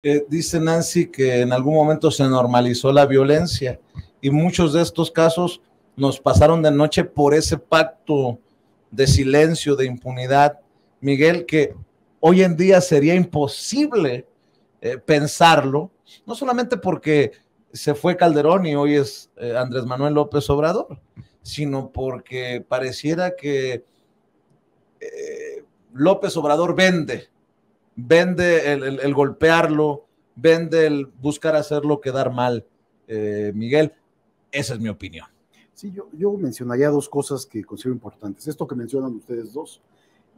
Dice Nancy que en algún momento se normalizó la violencia y muchos de estos casos nos pasaron de noche por ese pacto de silencio, de impunidad, Miguel, que hoy en día sería imposible pensarlo, no solamente porque se fue Calderón y hoy es Andrés Manuel López Obrador, sino porque pareciera que López Obrador vende el golpearlo, vende el buscar hacerlo quedar mal. Miguel, esa es mi opinión. Sí, yo mencionaría dos cosas que considero importantes. Esto que mencionan ustedes dos,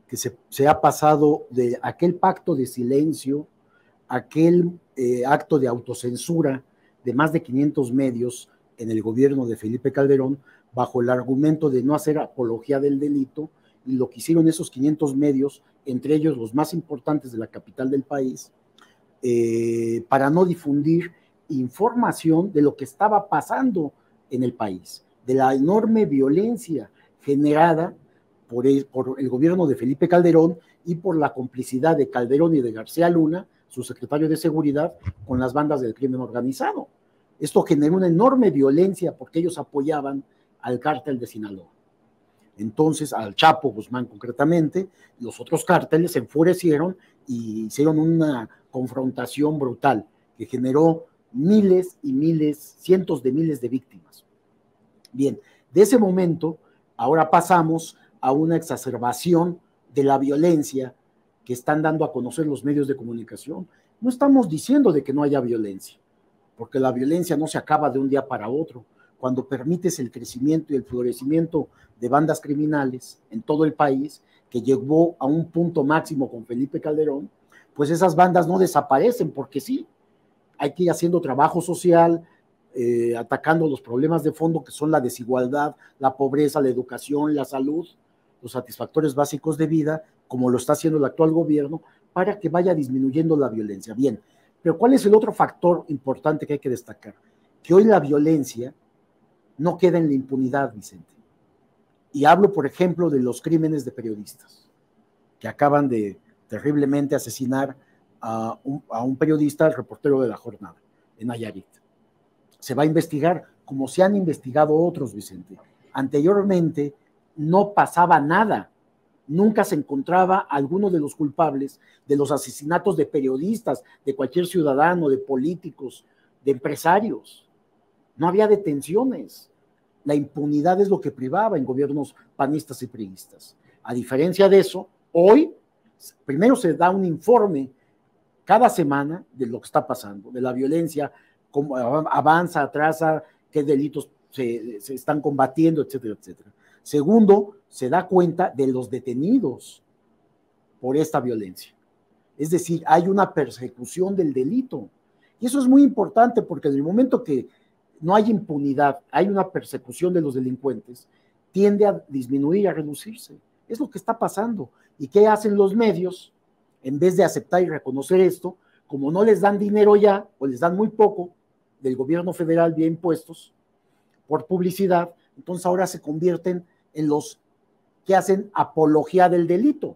que se ha pasado de aquel pacto de silencio, aquel acto de autocensura de más de 500 medios en el gobierno de Felipe Calderón, bajo el argumento de no hacer apología del delito, y lo que hicieron esos 500 medios, entre ellos los más importantes de la capital del país, para no difundir información de lo que estaba pasando en el país, de la enorme violencia generada por el gobierno de Felipe Calderón y por la complicidad de Calderón y de García Luna, su secretario de Seguridad, con las bandas del crimen organizado. Esto generó una enorme violencia porque ellos apoyaban al cártel de Sinaloa. Entonces, al Chapo Guzmán concretamente, los otros cárteles se enfurecieron y hicieron una confrontación brutal que generó miles y miles, cientos de miles de víctimas. Bien, de ese momento, ahora pasamos a una exacerbación de la violencia que están dando a conocer los medios de comunicación. No estamos diciendo de que no haya violencia, porque la violencia no se acaba de un día para otro. Cuando permites el crecimiento y el florecimiento de bandas criminales en todo el país, que llegó a un punto máximo con Felipe Calderón, pues esas bandas no desaparecen, porque sí, hay que ir haciendo trabajo social, atacando los problemas de fondo que son la desigualdad, la pobreza, la educación, la salud, los satisfactores básicos de vida, como lo está haciendo el actual gobierno, para que vaya disminuyendo la violencia. Bien, pero ¿cuál es el otro factor importante que hay que destacar? Que hoy la violencia no queda en la impunidad, Vicente. Y hablo, por ejemplo, de los crímenes de periodistas, que acaban de terriblemente asesinar a un periodista, el reportero de La Jornada, en Nayarit. Se va a investigar como se han investigado otros, Vicente. Anteriormente no pasaba nada, nunca se encontraba alguno de los culpables de los asesinatos de periodistas, de cualquier ciudadano, de políticos, de empresarios. No había detenciones. La impunidad es lo que privaba en gobiernos panistas y priistas. A diferencia de eso, hoy primero se da un informe cada semana de lo que está pasando, de la violencia, cómo avanza, atrasa, qué delitos se están combatiendo, etcétera, etcétera. Segundo, se da cuenta de los detenidos por esta violencia. Es decir, hay una persecución del delito. Y eso es muy importante porque en el momento que no hay impunidad, hay una persecución de los delincuentes, tiende a disminuir, a reducirse. Es lo que está pasando. ¿Y qué hacen los medios? En vez de aceptar y reconocer esto, como no les dan dinero ya, o les dan muy poco del gobierno federal vía impuestos, por publicidad, entonces ahora se convierten en los que hacen apología del delito.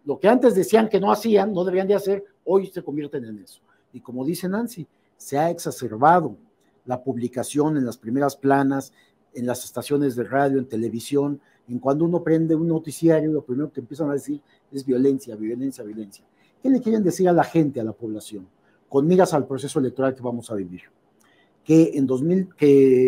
Lo que antes decían que no hacían, no deberían de hacer, hoy se convierten en eso. Y como dice Nancy, se ha exacerbado la publicación en las primeras planas, en las estaciones de radio, en televisión, en cuando uno prende un noticiario, lo primero que empiezan a decir es violencia, violencia, violencia. ¿Qué le quieren decir a la gente, a la población? Con miras al proceso electoral que vamos a vivir. Que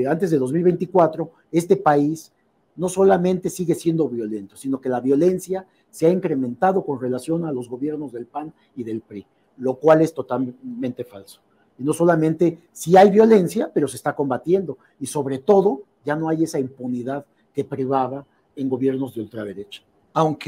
antes de 2024, este país no solamente sigue siendo violento, sino que la violencia se ha incrementado con relación a los gobiernos del PAN y del PRI, lo cual es totalmente falso. Y no solamente sí hay violencia, pero se está combatiendo. Y sobre todo, ya no hay esa impunidad que privaba en gobiernos de ultraderecha. Aunque